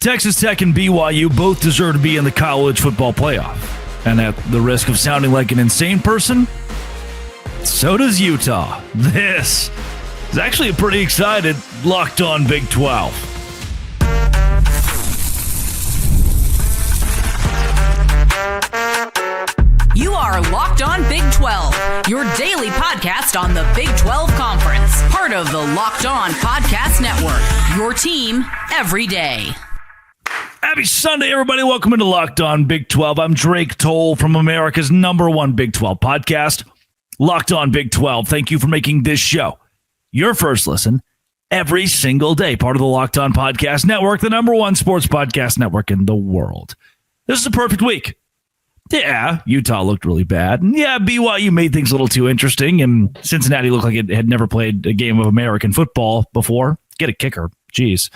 Texas Tech and BYU both deserve to be in the college football playoff. And at the risk of sounding like an insane person, so does Utah. This is actually a pretty excited Locked On Big 12. You are Locked On Big 12, your daily podcast on the Big 12 Conference. Part of the Locked On Podcast Network, your team every day. Happy Sunday, everybody. Welcome into Locked On Big 12. I'm Drake Toll from America's #1 Big 12 podcast, Locked On Big 12. Thank you for making this show your first listen every single day. Part of the Locked On Podcast Network, the #1 sports podcast network in the world. This is a perfect week. Yeah, Utah looked really bad. And yeah, BYU made things a little too interesting. And Cincinnati looked like it had never played a game of American football before. Get a kicker. Jeez.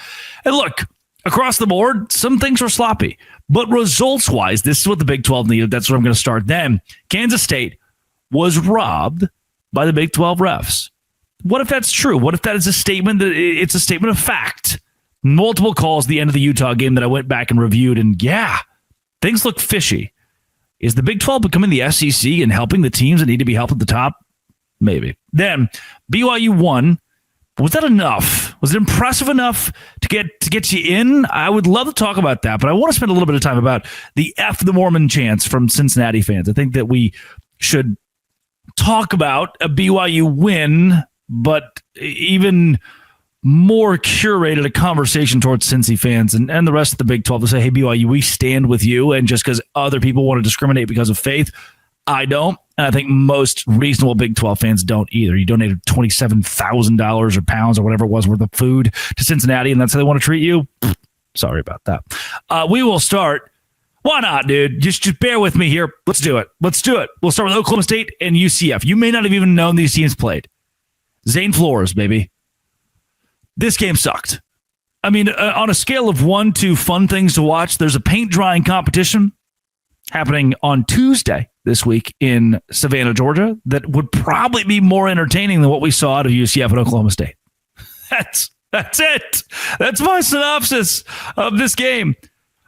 And look, across the board, some things were sloppy. But results-wise, this is what the Big 12 needed. That's where I'm going to start then. Kansas State was robbed by the Big 12 refs. What if that's true? What if that is a statement that it's a statement of fact? Multiple calls at the end of the Utah game that I went back and reviewed, and yeah, things look fishy. Is the Big 12 becoming the SEC and helping the teams that need to be helped at the top? Maybe. Then BYU won. Was that enough? Was it impressive enough to get you in? I would love to talk about that, but I want to spend a little bit of time about the F the Mormon chants from Cincinnati fans. I think that we should talk about a BYU win, but even more curated a conversation towards Cincy fans and the rest of the Big 12 to say, hey, BYU, we stand with you. And just because other people want to discriminate because of faith, I don't. And I think most reasonable Big 12 fans don't either. You donated $27,000 or pounds or whatever it was worth of food to Cincinnati, and that's how they want to treat you. Sorry about that. We will start. Why not, dude? Just bear with me here. Let's do it. We'll start with Oklahoma State and UCF. You may not have even known these teams played. Zane Flores, baby. This game sucked. I mean, on a scale of 1 to fun things to watch, there's a paint drying competition happening on Tuesday this week in Savannah, Georgia, that would probably be more entertaining than what we saw out of UCF and Oklahoma State. That's it. That's my synopsis of this game.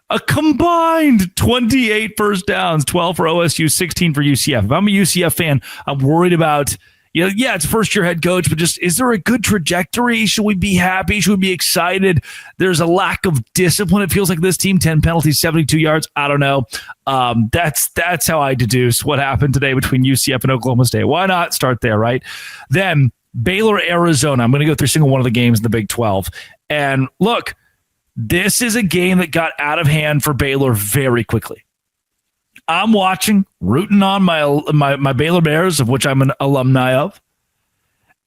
A combined 28 first downs, 12 for OSU, 16 for UCF. If I'm a UCF fan, I'm worried about, it's first-year head coach, but just, is there a good trajectory? Should we be happy? Should we be excited? There's a lack of discipline. It feels like this team, 10 penalties, 72 yards. I don't know. That's how I deduce what happened today between UCF and Oklahoma State. Why not start there, right? Then Baylor, Arizona. I'm going to go through single one of the games in the Big 12. And look, this is a game that got out of hand for Baylor very quickly. I'm watching, rooting on my Baylor Bears, of which I'm an alumni of,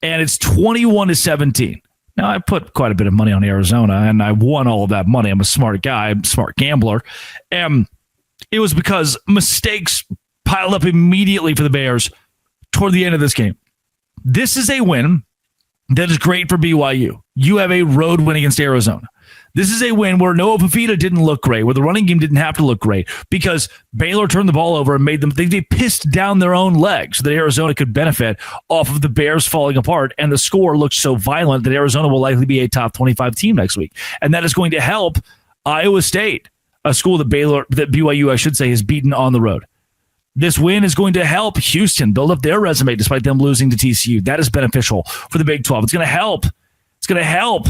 and it's 21-17. Now, I put quite a bit of money on Arizona, and I won all of that money. I'm a smart guy, I'm a smart gambler, and it was because mistakes piled up immediately for the Bears toward the end of this game. This is a win that is great for BYU. You have a road win against Arizona. This is a win where Noah Fafita didn't look great, where the running game didn't have to look great, because Baylor turned the ball over and made them, they pissed down their own legs so that Arizona could benefit off of the Bears falling apart, and the score looked so violent that Arizona will likely be a top 25 team next week. And that is going to help Iowa State, a school that BYU, I should say, has beaten on the road. This win is going to help Houston build up their resume despite them losing to TCU. That is beneficial for the Big 12. It's going to help. It's going to help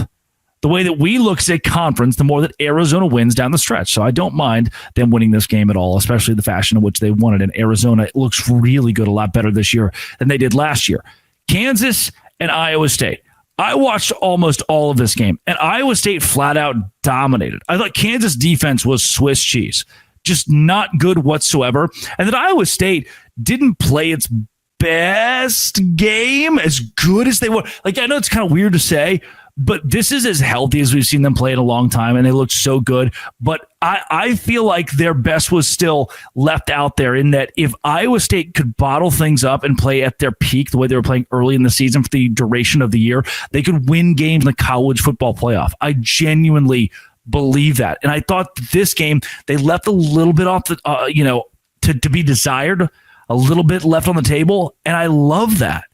the way that we look at a conference, the more that Arizona wins down the stretch. So I don't mind them winning this game at all, especially the fashion in which they won it. And Arizona, it looks really good, a lot better this year than they did last year. Kansas and Iowa State. I watched almost all of this game, and Iowa State flat out dominated. I thought Kansas defense was Swiss cheese, just not good whatsoever. And that Iowa State didn't play its best game as good as they were. Like, I know it's kind of weird to say, but this is as healthy as we've seen them play in a long time, and they looked so good. But I feel like their best was still left out there, in that if Iowa State could bottle things up and play at their peak the way they were playing early in the season for the duration of the year, they could win games in the college football playoff. I genuinely believe that. And I thought this game, they left a little bit off the, to be desired, a little bit left on the table. And I love that.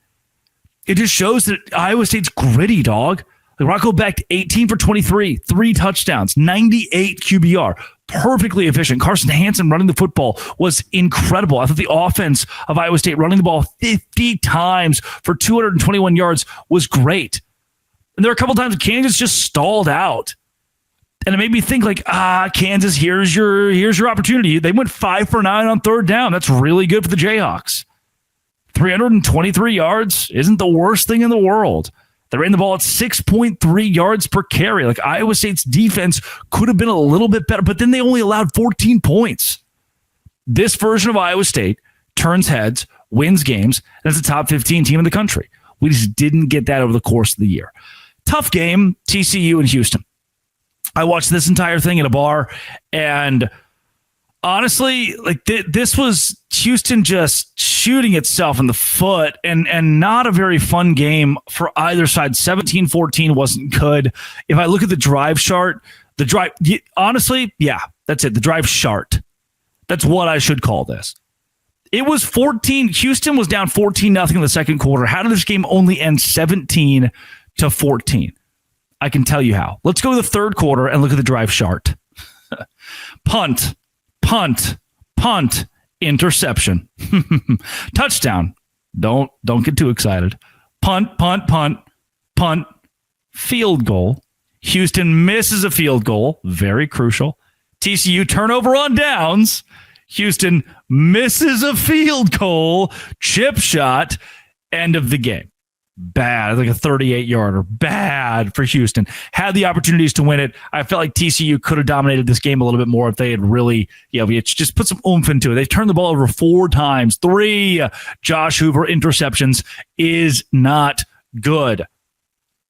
It just shows that Iowa State's gritty, dog. Like Rocco Becht, 18 for 23, 3 touchdowns, 98 QBR, perfectly efficient. Carson Hansen running the football was incredible. I thought the offense of Iowa State running the ball 50 times for 221 yards was great. And there were a couple times Kansas just stalled out. And it made me think like, Kansas, here's your opportunity. They went 5 for 9 on third down. That's really good for the Jayhawks. 323 yards isn't the worst thing in the world. They ran the ball at 6.3 yards per carry. Like Iowa State's defense could have been a little bit better, but then they only allowed 14 points. This version of Iowa State turns heads, wins games, and is a top 15 team in the country. We just didn't get that over the course of the year. Tough game, TCU and Houston. I watched this entire thing at a bar, and honestly, like this was Houston just shooting itself in the foot, and not a very fun game for either side. 17-14 wasn't good. If I look at the drive chart, honestly, yeah, that's it. The drive chart. That's what I should call this. It was 14. Houston was down 14-0 in the second quarter. How did this game only end 17-14? I can tell you how. Let's go to the third quarter and look at the drive chart. Punt, interception, touchdown. Don't get too excited. Punt, field goal. Houston misses a field goal, very crucial. TCU turnover on downs. Houston misses a field goal, chip shot, end of the game. Bad, like a 38-yarder. Bad for Houston. Had the opportunities to win it. I felt like TCU could have dominated this game a little bit more if they had really, we had just put some oomph into it. They've turned the ball over 4 times. 3 Josh Hoover interceptions is not good.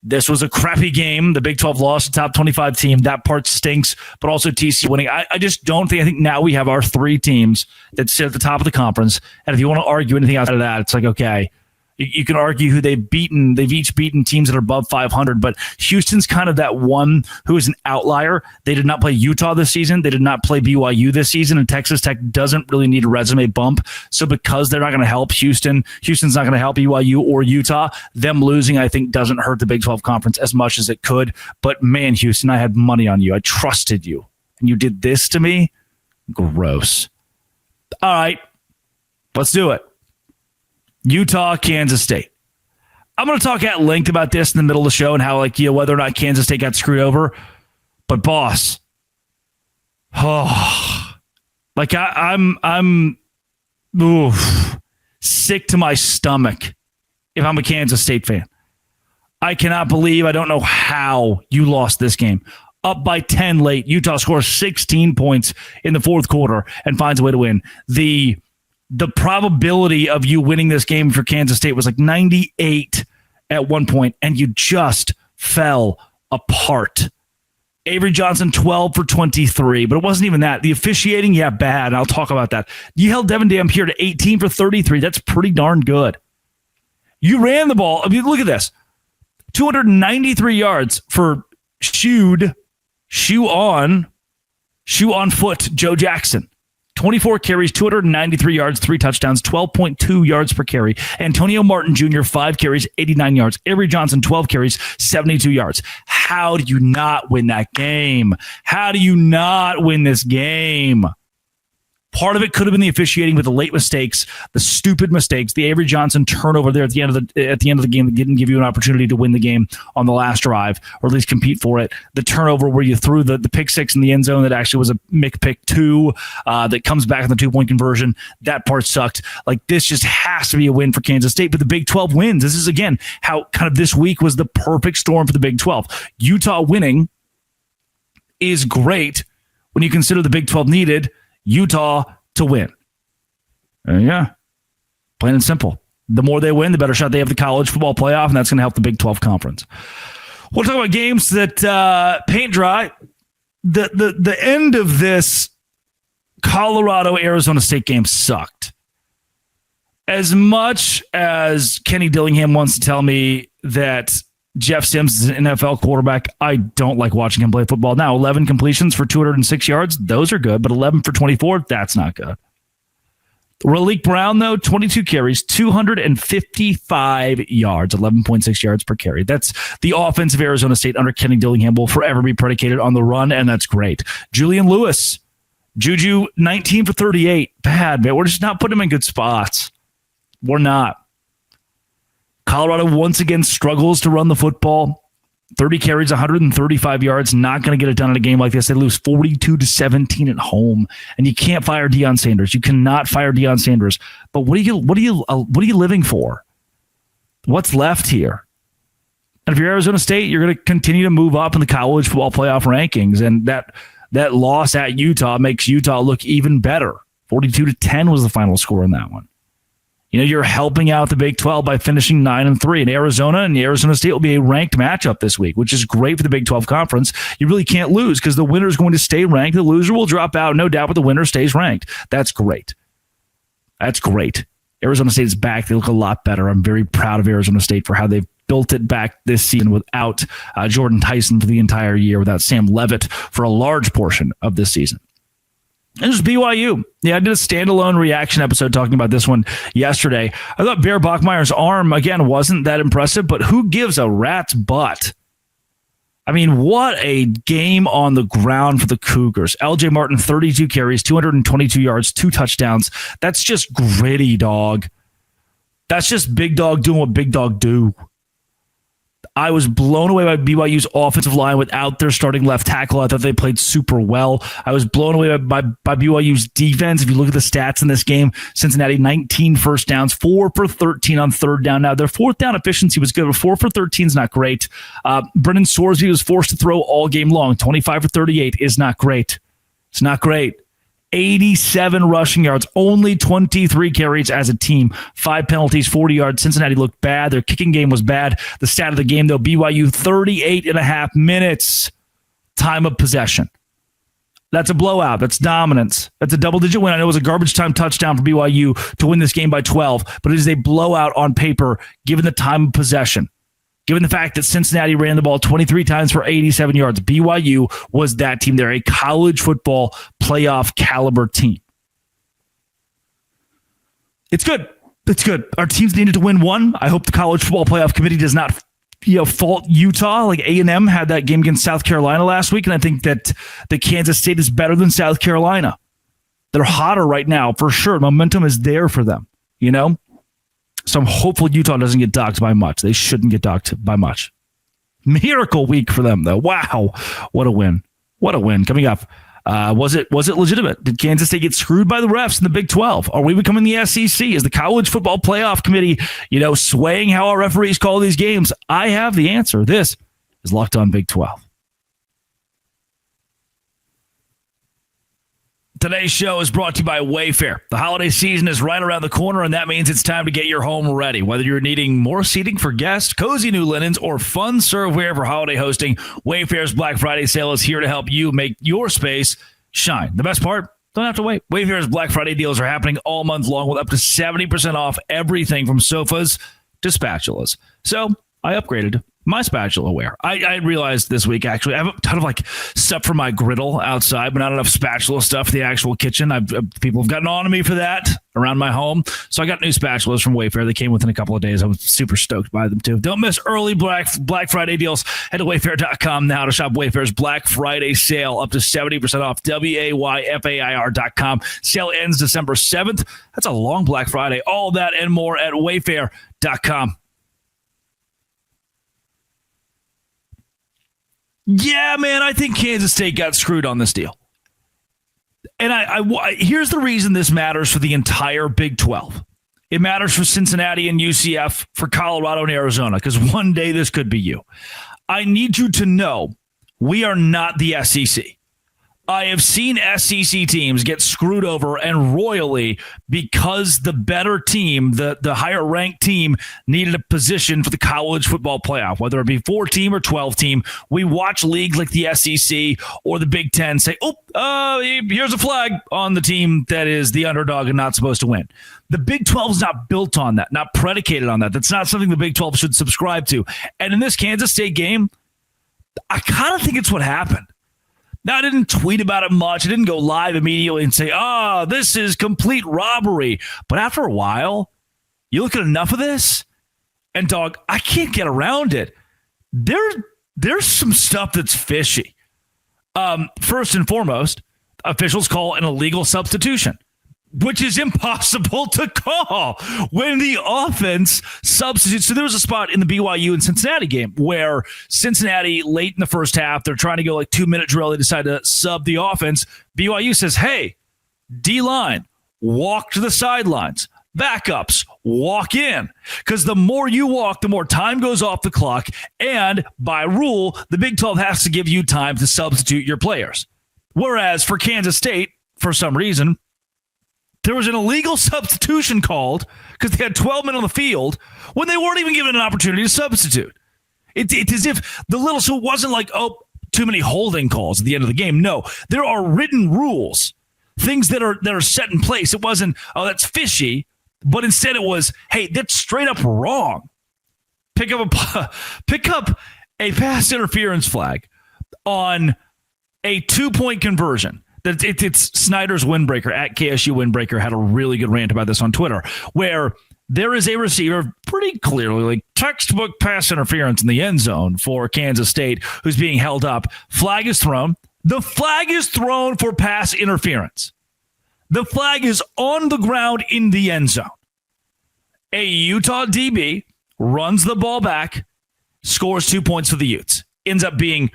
This was a crappy game. The Big 12 lost a top 25 team. That part stinks, but also TCU winning. I just don't think, I think now we have our 3 teams that sit at the top of the conference. And if you want to argue anything outside of that, it's like, okay, you can argue who they've beaten. They've each beaten teams that are above 500, but Houston's kind of that one who is an outlier. They did not play Utah this season. They did not play BYU this season, and Texas Tech doesn't really need a resume bump. So because they're not going to help Houston's not going to help BYU or Utah. Them losing, I think, doesn't hurt the Big 12 conference as much as it could. But man, Houston, I had money on you. I trusted you, and you did this to me? Gross. All right, let's do it. Utah, Kansas State. I'm going to talk at length about this in the middle of the show and how, whether or not Kansas State got screwed over. But boss, I'm sick to my stomach if I'm a Kansas State fan. I cannot believe, I don't know how you lost this game. Up by 10 late. Utah scores 16 points in the fourth quarter and finds a way to win. The probability of you winning this game for Kansas State was like 98 at one point, and you just fell apart. Avery Johnson, 12 for 23, but it wasn't even that. The officiating, bad. I'll talk about that. You held Devin Dampier to 18 for 33. That's pretty darn good. You ran the ball. I mean, look at this. 293 yards for shoe on foot Joe Jackson. 24 carries, 293 yards, 3 touchdowns, 12.2 yards per carry. Antonio Martin Jr., 5 carries, 89 yards. Avery Johnson, 12 carries, 72 yards. How do you not win that game? How do you not win this game? Part of it could have been the officiating with the late mistakes, the stupid mistakes, the Avery Johnson turnover there at the end of the game that didn't give you an opportunity to win the game on the last drive, or at least compete for it. The turnover where you threw the pick 6 in the end zone that actually was a pick 2 that comes back in the 2-point conversion. That part sucked. Like, this just has to be a win for Kansas State, but the Big 12 wins. This is, again, how kind of this week was the perfect storm for the Big 12. Utah winning is great when you consider the Big 12 needed Utah to win. Plain and simple. The more they win, the better shot they have the college football playoff, and that's going to help the Big 12 conference. We'll talk about games that paint dry. The end of this Colorado-Arizona State game sucked. As much as Kenny Dillingham wants to tell me that Jeff Sims is an NFL quarterback, I don't like watching him play football. Now, 11 completions for 206 yards, those are good, but 11 for 24, that's not good. Raleek Brown, though, 22 carries, 255 yards, 11.6 yards per carry. That's the offense of Arizona State under Kenny Dillingham will forever be predicated on the run, and that's great. Julian Lewis, Juju, 19 for 38. Bad, man. We're just not putting him in good spots. We're not. Colorado once again struggles to run the football. 30 carries, 135 yards. Not going to get it done in a game like this. They lose 42-17 at home, and you can't fire Deion Sanders. You cannot fire Deion Sanders. But what are you living for? What's left here? And if you're Arizona State, you're going to continue to move up in the college football playoff rankings, and that loss at Utah makes Utah look even better. 42-10 was the final score in that one. You know, you're helping out the Big 12 by finishing 9-3. And Arizona State will be a ranked matchup this week, which is great for the Big 12 conference. You really can't lose because the winner is going to stay ranked. The loser will drop out, no doubt, but the winner stays ranked. That's great. That's great. Arizona State is back. They look a lot better. I'm very proud of Arizona State for how they've built it back this season without Jordan Tyson for the entire year, without Sam Levitt for a large portion of this season. And there's BYU. Yeah, I did a standalone reaction episode talking about this one yesterday. I thought Bear Bachmeier's arm, again, wasn't that impressive, but who gives a rat's butt? I mean, what a game on the ground for the Cougars. LJ Martin, 32 carries, 222 yards, 2 touchdowns. That's just gritty, dog. That's just big dog doing what big dog do. I was blown away by BYU's offensive line without their starting left tackle. I thought they played super well. I was blown away by BYU's defense. If you look at the stats in this game, Cincinnati, 19 first downs, 4 for 13 on third down. Now, their fourth down efficiency was good, but 4 for 13 is not great. Brendan Sorsby was forced to throw all game long. 25 for 38 is not great. It's not great. 87 rushing yards, only 23 carries as a team, 5 penalties, 40 yards. Cincinnati looked bad. Their kicking game was bad. The stat of the game, though, BYU 38.5 minutes time of possession. That's a blowout. That's dominance. That's a double-digit win. I know it was a garbage time touchdown for BYU to win this game by 12, but it is a blowout on paper given the time of possession. Given the fact that Cincinnati ran the ball 23 times for 87 yards, BYU was that team. They're a college football playoff caliber team. It's good. It's good. Our teams needed to win one. I hope the college football playoff committee does not fault Utah. Like A&M had that game against South Carolina last week, and I think that the Kansas State is better than South Carolina. They're hotter right now, for sure. Momentum is there for them, you know? So I'm hopeful Utah doesn't get docked by much. They shouldn't get docked by much. Miracle week for them, though. Wow. What a win. What a win. Coming up, was it legitimate? Did Kansas State get screwed by the refs in the Big 12? Are we becoming the SEC? Is the College Football Playoff Committee, swaying how our referees call these games? I have the answer. This is Locked On Big 12. Today's show is brought to you by Wayfair. The holiday season is right around the corner, and that means it's time to get your home ready. Whether you're needing more seating for guests, cozy new linens, or fun serveware for holiday hosting, Wayfair's Black Friday sale is here to help you make your space shine. The best part? Don't have to wait. Wayfair's Black Friday deals are happening all month long with up to 70% off everything from sofas to spatulas. So I upgraded my spatulaware. I realized this week, actually, I have a ton of stuff for my griddle outside, but not enough spatula stuff for the actual kitchen. People have gotten on to me for that around my home. So I got new spatulas from Wayfair. They came within a couple of days. I was super stoked by them too. Don't miss early Black Friday deals. Head to wayfair.com now to shop Wayfair's Black Friday sale up to 70% off. WAYFAIR.com. Sale ends December 7th. That's a long Black Friday. All that and more at wayfair.com. Yeah, man, I think Kansas State got screwed on this deal. And here's the reason this matters for the entire Big 12. It matters for Cincinnati and UCF, for Colorado and Arizona, because one day this could be you. I need you to know we are not the SEC. I have seen SEC teams get screwed over and royally because the better team, the higher ranked team, needed a position for the college football playoff, whether it be 4-team or 12-team. We watch leagues like the SEC or the Big Ten say, here's a flag on the team that is the underdog and not supposed to win. The Big 12 is not built on that, not predicated on that. That's not something the Big 12 should subscribe to. And in this Kansas State game, I kind of think it's what happened. Now, I didn't tweet about it much. I didn't go live immediately and say, this is complete robbery. But after a while, you look at enough of this, and dog, I can't get around it. There's some stuff that's fishy. First and foremost, officials call an illegal substitution, which is impossible to call when the offense substitutes. So there was a spot in the BYU and Cincinnati game where Cincinnati, late in the first half, they're trying to go 2-minute drill. They decide to sub the offense. BYU says, hey, D-line, walk to the sidelines. Backups, walk in. Because the more you walk, the more time goes off the clock. And by rule, the Big 12 has to give you time to substitute your players. Whereas for Kansas State, for some reason, there was an illegal substitution called because they had 12 men on the field when they weren't even given an opportunity to substitute. It's as if so it wasn't too many holding calls at the end of the game. No, there are written rules, things that are set in place. It wasn't, that's fishy, but instead it was, hey, that's straight up wrong. Pick up a pass interference flag on a 2-point conversion. It's Snyder's windbreaker at KSU windbreaker had a really good rant about this on Twitter, where there is a receiver pretty clearly textbook pass interference in the end zone for Kansas State who's being held up. Flag is thrown. The flag is thrown for pass interference. The flag is on the ground in the end zone. A Utah DB runs the ball back, scores 2 points for the Utes. Ends up being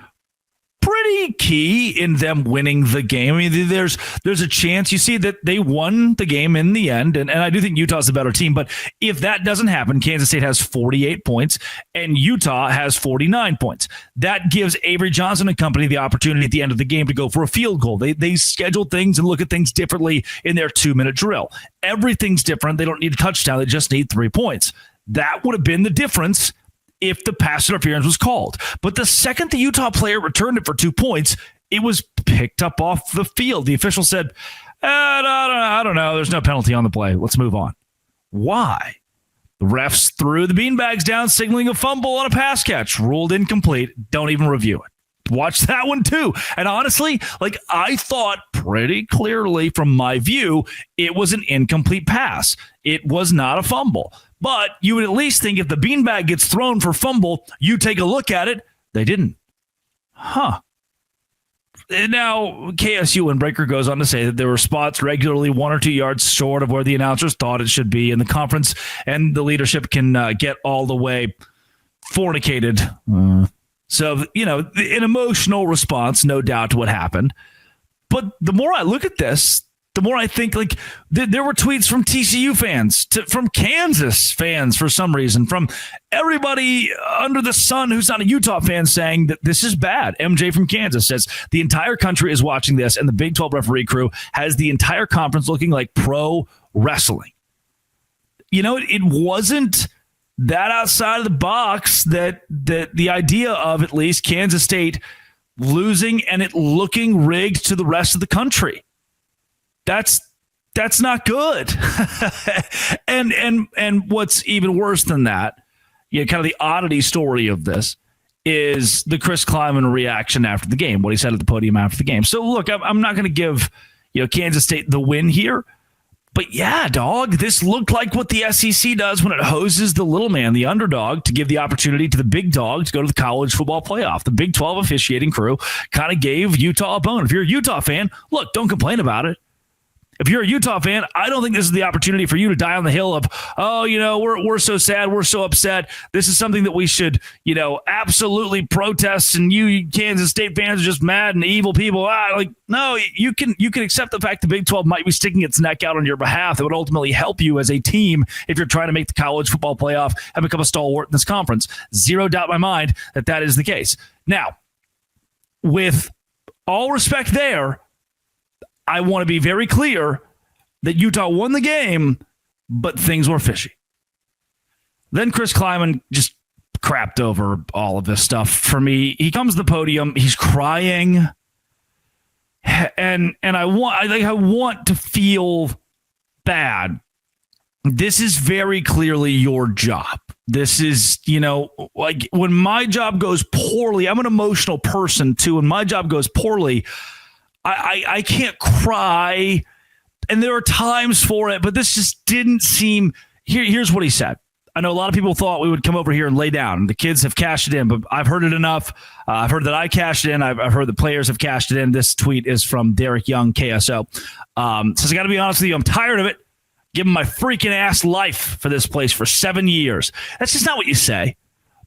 pretty key in them winning the game. I mean, there's a chance you see that they won the game in the end, and I do think Utah's a better team. But if that doesn't happen, Kansas State has 48 points and Utah has 49 points. That gives Avery Johnson and company the opportunity at the end of the game to go for a field goal. They schedule things and look at things differently in their 2-minute drill. Everything's different. They don't need a touchdown. They just need 3 points. That would have been the difference if the pass interference was called. But the second the Utah player returned it for 2 points, it was picked up off the field. The official said, I don't know. There's no penalty on the play. Let's move on. Why? The refs threw the beanbags down, signaling a fumble on a pass catch. Ruled incomplete. Don't even review it. Watch that one too. And honestly, I thought pretty clearly from my view, it was an incomplete pass. It was not a fumble. But you would at least think if the beanbag gets thrown for fumble, you take a look at it. They didn't. Now, KSU windbreaker goes on to say that there were spots regularly 1 or 2 yards short of where the announcers thought it should be in the conference, and the leadership can get all the way fornicated. So, an emotional response, no doubt, to what happened. But the more I look at this, the more I think there were tweets from TCU fans, from Kansas fans for some reason, from everybody under the sun who's not a Utah fan saying that this is bad. MJ from Kansas says the entire country is watching this, and the Big 12 referee crew has the entire conference looking like pro wrestling. It wasn't that outside of the box that the idea of at least Kansas State losing and it looking rigged to the rest of the country. That's not good. and what's even worse than that, kind of the oddity story of this is the Chris Kleiman reaction after the game, what he said at the podium after the game. So look, I'm not going to give Kansas State the win here, but yeah, dog, this looked like what the SEC does when it hoses the little man, the underdog, to give the opportunity to the big dog to go to the college football playoff. The Big 12 officiating crew kind of gave Utah a bone. If you're a Utah fan, look, don't complain about it. If you're a Utah fan, I don't think this is the opportunity for you to die on the hill of, we're so sad, we're so upset. This is something that we should, absolutely protest. And you Kansas State fans are just mad and evil people. No, you can accept the fact the Big 12 might be sticking its neck out on your behalf. That would ultimately help you as a team if you're trying to make the college football playoff and become a stalwart in this conference. Zero doubt in my mind that is the case. Now, with all respect there, I want to be very clear that Utah won the game, but things were fishy. Then Chris Kleiman just crapped over all of this stuff for me. He comes to the podium, he's crying, and I want to feel bad. This is very clearly your job. This is, like when my job goes poorly, I'm an emotional person too. When my job goes poorly, I can't cry. And there are times for it, but this just didn't seem. Here's what he said. I know a lot of people thought we would come over here and lay down. The kids have cashed it in, but I've heard it enough. I've heard that I cashed it in. I've heard the players have cashed it in. This tweet is from Derek Young, KSO. Says, I got to be honest with you, I'm tired of it. Giving my freaking ass life for this place for 7 years. That's just not what you say.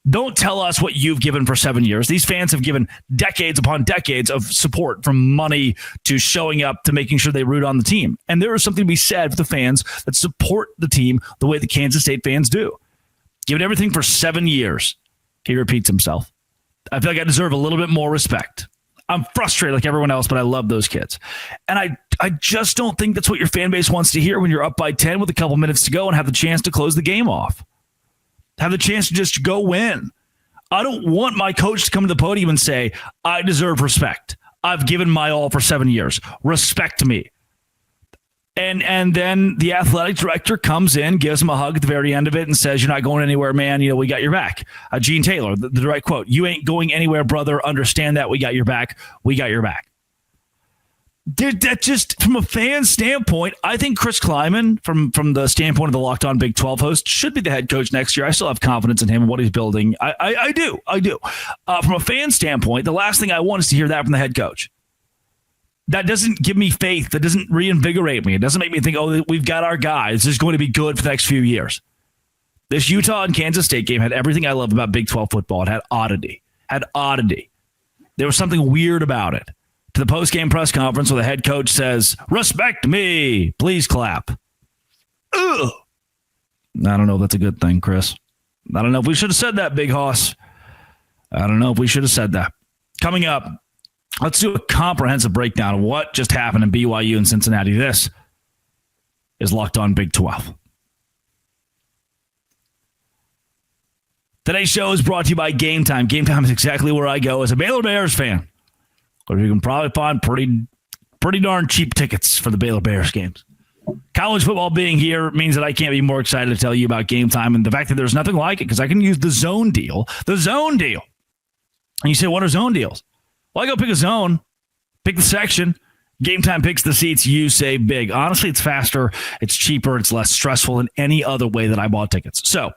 Don't tell us what you've given for 7 years. These fans have given decades upon decades of support, from money to showing up to making sure they root on the team. And there is something to be said for the fans that support the team the way the Kansas State fans do. Given everything for 7 years. He repeats himself. I feel like I deserve a little bit more respect. I'm frustrated like everyone else, but I love those kids. And I just don't think that's what your fan base wants to hear when you're up by 10 with a couple minutes to go and have the chance to close the game off. Have the chance to just go win. I don't want my coach to come to the podium and say, I deserve respect. I've given my all for 7 years. Respect me. And then the athletic director comes in, gives him a hug at the very end of it and says, you're not going anywhere, man. We got your back. Gene Taylor, the direct quote, you ain't going anywhere, brother. Understand that. We got your back. We got your back. Dude, that just, from a fan standpoint, I think Chris Kleiman, from the standpoint of the Locked On Big 12 host, should be the head coach next year. I still have confidence in him and what he's building. I do. From a fan standpoint, the last thing I want is to hear that from the head coach. That doesn't give me faith. That doesn't reinvigorate me. It doesn't make me think, oh, we've got our guy. This is going to be good for the next few years. This Utah and Kansas State game had everything I love about Big 12 football. It had oddity. There was something weird about it. To the post-game press conference where the head coach says, respect me, please clap. Ugh. I don't know if that's a good thing, Chris. I don't know if we should have said that, Big Hoss. I don't know if we should have said that. Coming up, let's do a comprehensive breakdown of what just happened in BYU and Cincinnati. This is Locked On Big 12. Today's show is brought to you by Game Time. Game Time is exactly where I go as a Baylor Bears fan. But you can probably find pretty darn cheap tickets for the Baylor Bears games. College football being here means that I can't be more excited to tell you about Game Time and the fact that there's nothing like it because I can use the zone deal. The zone deal. And you say, what are zone deals? Well, I go pick a zone, pick the section. Game Time picks the seats. You say big. Honestly, it's faster, it's cheaper, it's less stressful than any other way that I bought tickets. So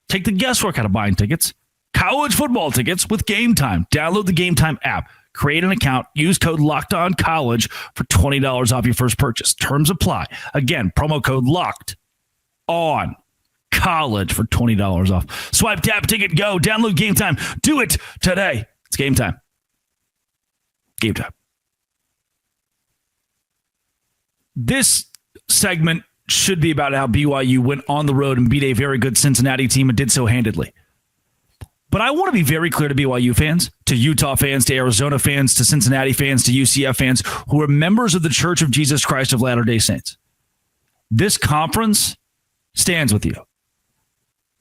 take the guesswork out of buying tickets. College football tickets with Game Time. Download the Game Time app. Create an account. Use code LOCKEDONCollege for $20 off your first purchase. Terms apply. Again, promo code LOCKEDONCollege for $20 off. Swipe, tap, ticket, go. Download Game Time. Do it today. It's Game Time. Game Time. This segment should be about how BYU went on the road and beat a very good Cincinnati team and did so handedly. But I want to be very clear to BYU fans, to Utah fans, to Arizona fans, to Cincinnati fans, to UCF fans who are members of the Church of Jesus Christ of Latter-day Saints. This conference stands with you.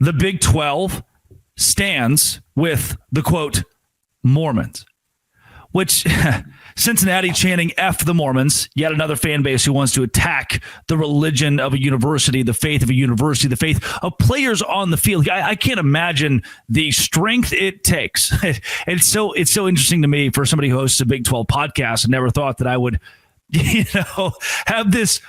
The Big 12 stands with the, quote, Mormons, which Cincinnati chanting F the Mormons, yet another fan base who wants to attack the religion of a university, the faith of a university, the faith of players on the field. I can't imagine the strength it takes. It's so interesting to me for somebody who hosts a Big 12 podcast. I never thought that I would, have this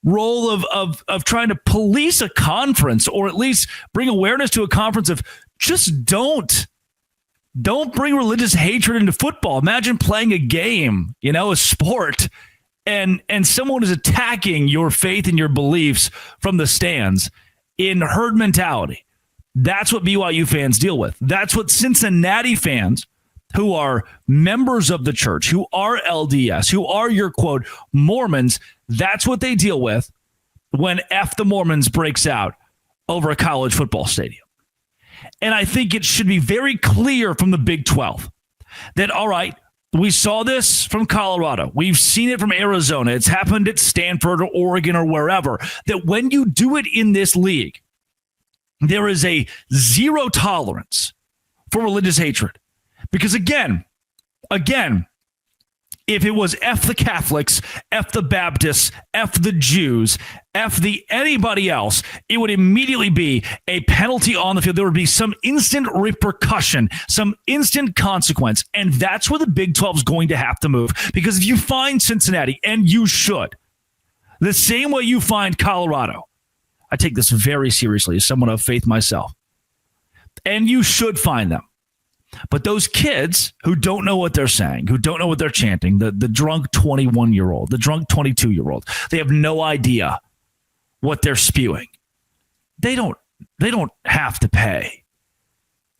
role of trying to police a conference or at least bring awareness to a conference of just don't bring religious hatred into football. Imagine playing a game, a sport, and someone is attacking your faith and your beliefs from the stands in herd mentality. That's what BYU fans deal with. That's what Cincinnati fans who are members of the church, who are LDS, who are your, quote, Mormons, that's what they deal with when F the Mormons breaks out over a college football stadium. And I think it should be very clear from the Big 12 that, all right, we saw this from Colorado. We've seen it from Arizona. It's happened at Stanford or Oregon or wherever, that when you do it in this league, there is a zero tolerance for religious hatred. Because again, If it was F the Catholics, F the Baptists, F the Jews, F the anybody else, it would immediately be a penalty on the field. There would be some instant repercussion, some instant consequence. And that's where the Big 12 is going to have to move. Because if you find Cincinnati, and you should, the same way you find Colorado, I take this very seriously as someone of faith myself, and you should find them. But those kids who don't know what they're saying, who don't know what they're chanting, the drunk 21-year-old, the drunk 22-year-old, they have no idea what they're spewing. They don't have to pay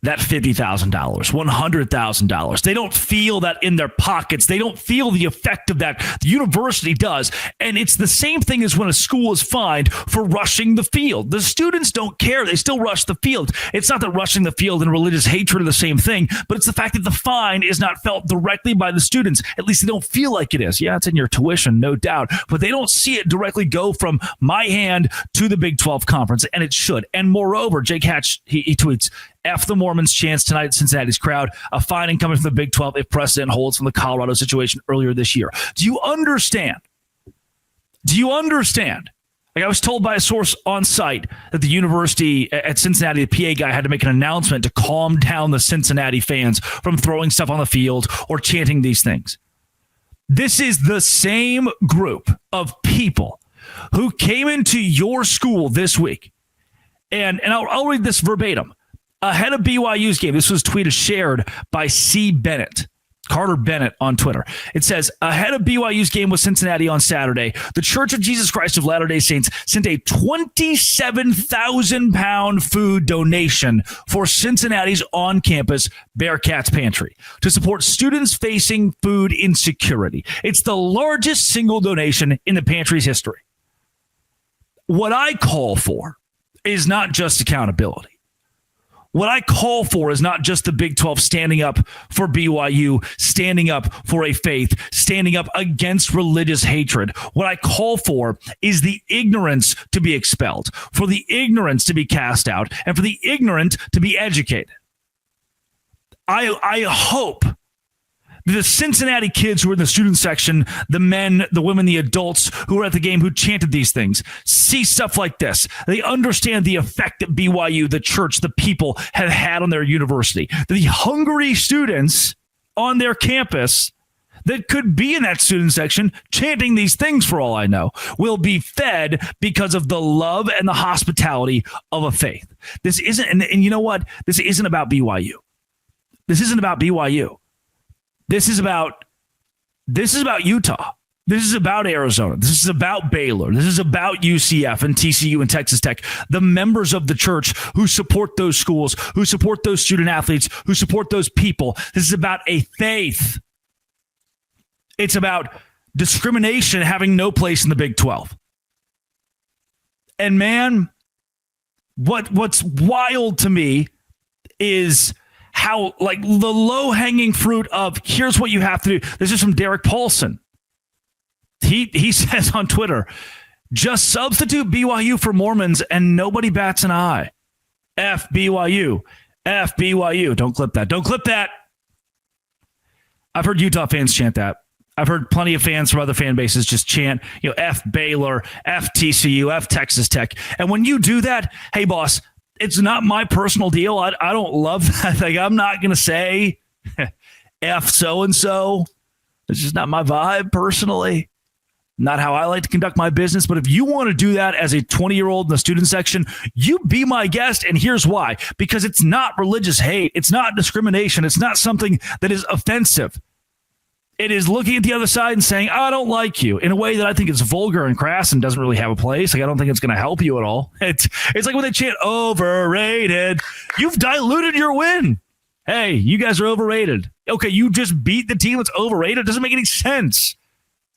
that $50,000, $100,000. They don't feel that in their pockets. They don't feel the effect of that. The university does. And it's the same thing as when a school is fined for rushing the field. The students don't care. They still rush the field. It's not that rushing the field and religious hatred are the same thing, but it's the fact that the fine is not felt directly by the students. At least they don't feel like it is. Yeah, it's in your tuition, no doubt, but they don't see it directly go from my hand to the Big 12 conference, and it should. And moreover, Jake Hatch, he tweets, F the Mormons chance tonight at Cincinnati's crowd. A fining coming from the Big 12 if precedent holds from the Colorado situation earlier this year. Do you understand? Like, I was told by a source on site that the university at Cincinnati, the PA guy, had to make an announcement to calm down the Cincinnati fans from throwing stuff on the field or chanting these things. This is the same group of people who came into your school this week. And I'll read this verbatim. Ahead of BYU's game, this was shared by Carter Bennett on Twitter. It says, ahead of BYU's game with Cincinnati on Saturday, the Church of Jesus Christ of Latter-day Saints sent a 27,000-pound food donation for Cincinnati's on-campus Bearcats Pantry to support students facing food insecurity. It's the largest single donation in the pantry's history. What I call for is not just accountability. What I call for is not just the Big 12 standing up for BYU, standing up for a faith, standing up against religious hatred. What I call for is the ignorance to be expelled, for the ignorance to be cast out, and for the ignorant to be educated. I hope the Cincinnati kids who were in the student section, the men, the women, the adults who were at the game who chanted these things, see stuff like this. They understand the effect that BYU, the church, the people have had on their university. The hungry students on their campus that could be in that student section chanting these things, for all I know, will be fed because of the love and the hospitality of a faith. This isn't, and you know what? This isn't about BYU. This isn't about BYU. This is about Utah. This is about Arizona. This is about Baylor. This is about UCF and TCU and Texas Tech, the members of the church who support those schools, who support those student athletes, who support those people. This is about a faith. It's about discrimination having no place in the Big 12. And man, what's wild to me is how, like, the low-hanging fruit of here's what you have to do. This is from Derek Paulson. He says on Twitter, just substitute BYU for Mormons and nobody bats an eye. F BYU. F BYU. Don't clip that. Don't clip that. I've heard Utah fans chant that. I've heard plenty of fans from other fan bases just chant, F Baylor, F TCU, F Texas Tech. And when you do that, hey, boss, it's not my personal deal. I don't love that thing. I'm not going to say F so-and-so. It's just not my vibe personally. Not how I like to conduct my business. But if you want to do that as a 20-year-old in the student section, you be my guest. And here's why. Because it's not religious hate. It's not discrimination. It's not something that is offensive. It is looking at the other side and saying, I don't like you, in a way that I think is vulgar and crass and doesn't really have a place. Like, I don't think it's going to help you at all. It's like when they chant overrated. You've diluted your win. Hey, you guys are overrated. Okay, you just beat the team that's overrated. It doesn't make any sense.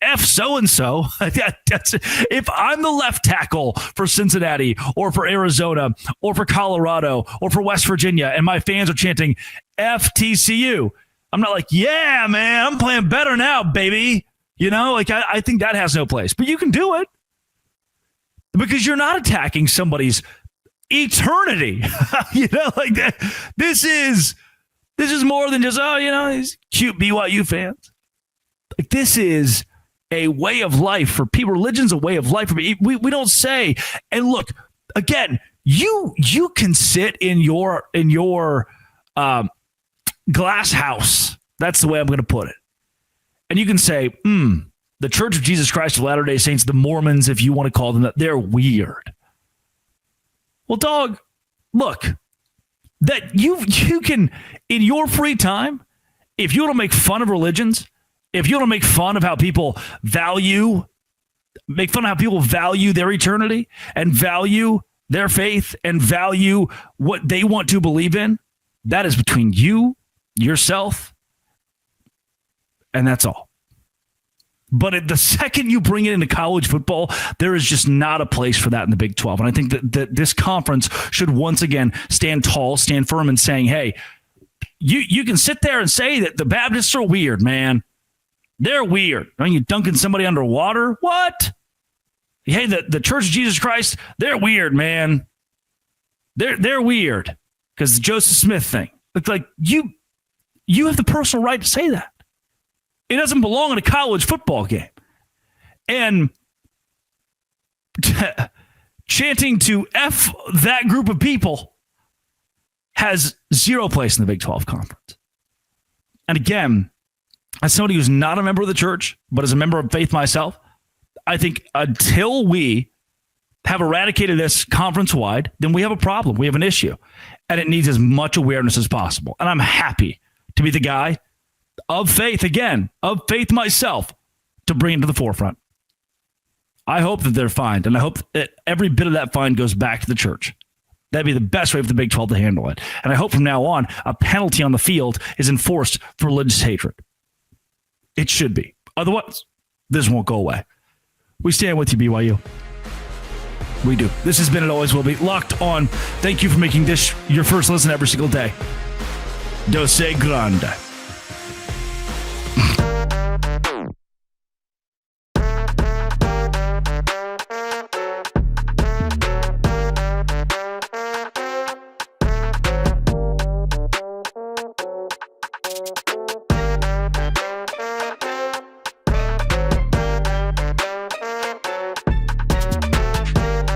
F so-and-so. If I'm the left tackle for Cincinnati or for Arizona or for Colorado or for West Virginia and my fans are chanting F TCU, I'm not like, yeah, man, I'm playing better now, baby. I think that has no place. But you can do it because you're not attacking somebody's eternity. Like that. This is more than just, these cute BYU fans. Like, this is a way of life for people. Religion's a way of life for me. We don't say, and look, again, you can sit in your glass house. That's the way I'm going to put it. And you can say, the Church of Jesus Christ of Latter-day Saints, the Mormons, if you want to call them that, they're weird. Well, dog, look, that you can, in your free time, if you want to make fun of religions, if you want to make fun of how people value their eternity and value their faith and value what they want to believe in, that is between you, yourself, and that's all. But at the second you bring it into college football, there is just not a place for that in the Big 12. And I think that this conference should once again stand tall, stand firm in saying, hey, you can sit there and say that the Baptists are weird, man. They're weird. I mean, you dunking somebody underwater? What? Hey, the Church of Jesus Christ, they're weird, man. They're weird because the Joseph Smith thing. It's like you have the personal right to say that. It doesn't belong in a college football game. And chanting to F that group of people has zero place in the Big 12 conference. And again, as somebody who's not a member of the church, but as a member of faith myself, I think until we have eradicated this conference-wide, then we have a problem. We have an issue. And it needs as much awareness as possible. And I'm happy to be the guy of faith myself, to bring it to the forefront. I hope that they're fined, and I hope that every bit of that fine goes back to the church. That'd be the best way for the Big 12 to handle it. And I hope from now on, a penalty on the field is enforced for religious hatred. It should be. Otherwise, this won't go away. We stand with you, BYU. We do. This has been and always will be Locked On. Thank you for making this your first listen every single day. Dose Grande.